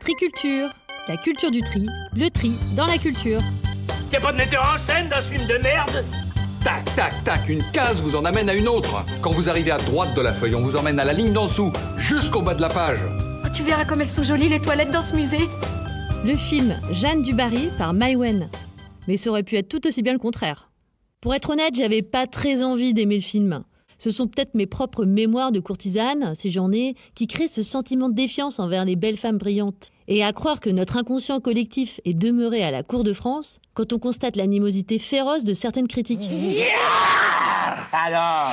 Triculture, la culture du tri, le tri dans la culture. Y'a pas de metteur en scène dans ce film de merde? Tac, tac, tac, une case vous en amène à une autre. Quand vous arrivez à droite de la feuille, on vous emmène à la ligne d'en dessous, jusqu'au bas de la page. Oh, tu verras comme elles sont jolies les toilettes dans ce musée. Le film Jeanne du Barry par Maïwenn. Mais ça aurait pu être tout aussi bien le contraire. Pour être honnête, j'avais pas très envie d'aimer le film. Ce sont peut-être mes propres mémoires de courtisane, si j'en ai, qui créent ce sentiment de défiance envers les belles femmes brillantes. Et à croire que notre inconscient collectif est demeuré à la cour de France quand on constate l'animosité féroce de certaines critiques. Alors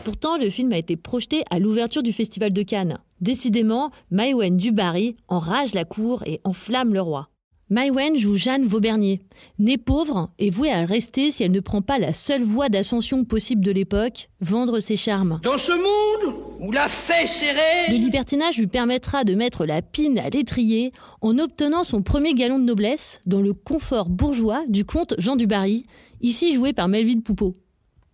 Pourtant, le film a été projeté à l'ouverture du Festival de Cannes. Décidément, Maïwenn du Barry enrage la cour et enflamme le roi. Maïwenn joue Jeanne Vaubernier, née pauvre et vouée à rester si elle ne prend pas la seule voie d'ascension possible de l'époque, vendre ses charmes. Dans ce monde où la fée serrée... Le libertinage lui permettra de mettre la pine à l'étrier en obtenant son premier galon de noblesse dans le confort bourgeois du comte Jean du Barry, ici joué par Melville Poupeau.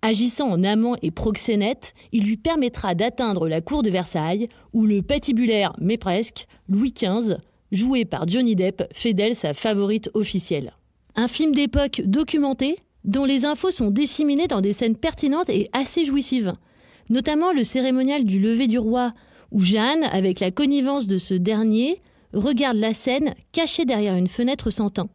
Agissant en amant et proxénète, il lui permettra d'atteindre la cour de Versailles où le patibulaire, mais presque, Louis XV, joué par Johnny Depp, fait d'elle sa favorite officielle. Un film d'époque documenté, dont les infos sont disséminées dans des scènes pertinentes et assez jouissives. Notamment le cérémonial du lever du roi, où Jeanne, avec la connivence de ce dernier, regarde la scène cachée derrière une fenêtre sans teint.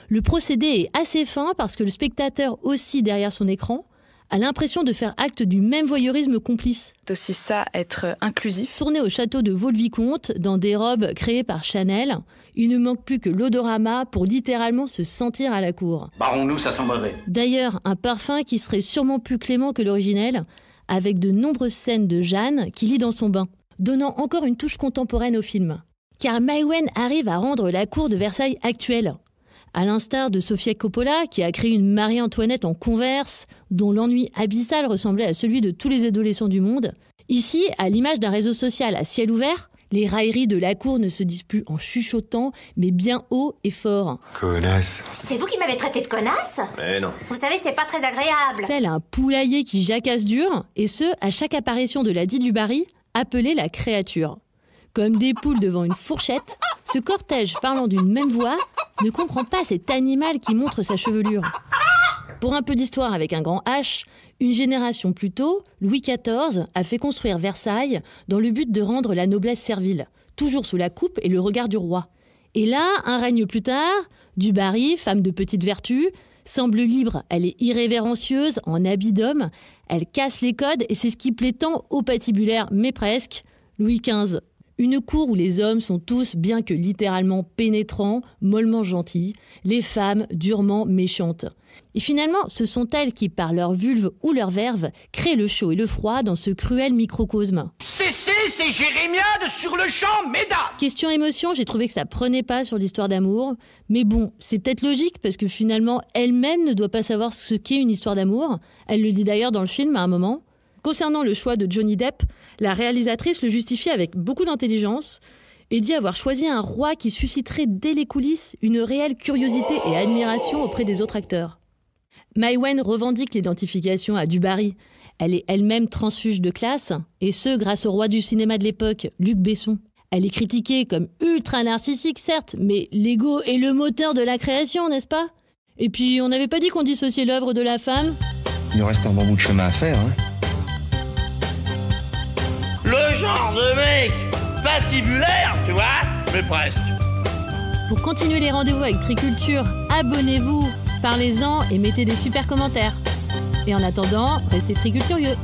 Le procédé est assez fin parce que le spectateur, aussi derrière son écran, a l'impression de faire acte du même voyeurisme complice. C'est aussi ça, être inclusif. Tourné au château de Vaux-le-Vicomte, dans des robes créées par Chanel, il ne manque plus que l'odorama pour littéralement se sentir à la cour. Barrons-nous, ça sent mauvais. D'ailleurs, un parfum qui serait sûrement plus clément que l'originel, avec de nombreuses scènes de Jeanne qui lit dans son bain, donnant encore une touche contemporaine au film. Car Maïwenn arrive à rendre la cour de Versailles actuelle. À l'instar de Sofia Coppola, qui a créé une Marie-Antoinette en Converse, dont l'ennui abyssal ressemblait à celui de tous les adolescents du monde. Ici, à l'image d'un réseau social à ciel ouvert, les railleries de la cour ne se disent plus en chuchotant, mais bien haut et fort. Connasse. C'est vous qui m'avez traité de connasse? Mais non. Vous savez, c'est pas très agréable. Tel un poulailler qui jacasse dur, et ce, à chaque apparition de la dite du Barry, appelée la créature. Comme des poules devant une fourchette, ce cortège parlant d'une même voix ne comprend pas cet animal qui montre sa chevelure. Pour un peu d'histoire avec un grand H, une génération plus tôt, Louis XIV a fait construire Versailles dans le but de rendre la noblesse servile, toujours sous la coupe et le regard du roi. Et là, un règne plus tard, du Barry, femme de petite vertu, semble libre, elle est irrévérencieuse, en habit d'homme, elle casse les codes et c'est ce qui plaît tant au patibulaire, mais presque, Louis XV. Une cour où les hommes sont tous, bien que littéralement pénétrants, mollement gentils, les femmes durement méchantes. Et finalement, ce sont elles qui, par leur vulve ou leur verve, créent le chaud et le froid dans ce cruel microcosme. Cessez, c'est Jérémiade sur le champ, mesdames! Question émotion, j'ai trouvé que ça prenait pas sur l'histoire d'amour. Mais bon, c'est peut-être logique parce que finalement, elle-même ne doit pas savoir ce qu'est une histoire d'amour. Elle le dit d'ailleurs dans le film à un moment. Concernant le choix de Johnny Depp, la réalisatrice le justifie avec beaucoup d'intelligence et dit avoir choisi un roi qui susciterait dès les coulisses une réelle curiosité et admiration auprès des autres acteurs. Maïwenn revendique l'identification à du Barry. Elle est elle-même transfuge de classe, et ce grâce au roi du cinéma de l'époque, Luc Besson. Elle est critiquée comme ultra narcissique, certes, mais l'ego est le moteur de la création, n'est-ce pas? Et puis, on n'avait pas dit qu'on dissociait l'œuvre de la femme? Il nous reste un bon bout de chemin à faire, hein. Le genre de mec patibulaire, tu vois? Mais presque. Pour continuer les rendez-vous avec Triculture, abonnez-vous, parlez-en et mettez des super commentaires. Et en attendant, restez triculturieux.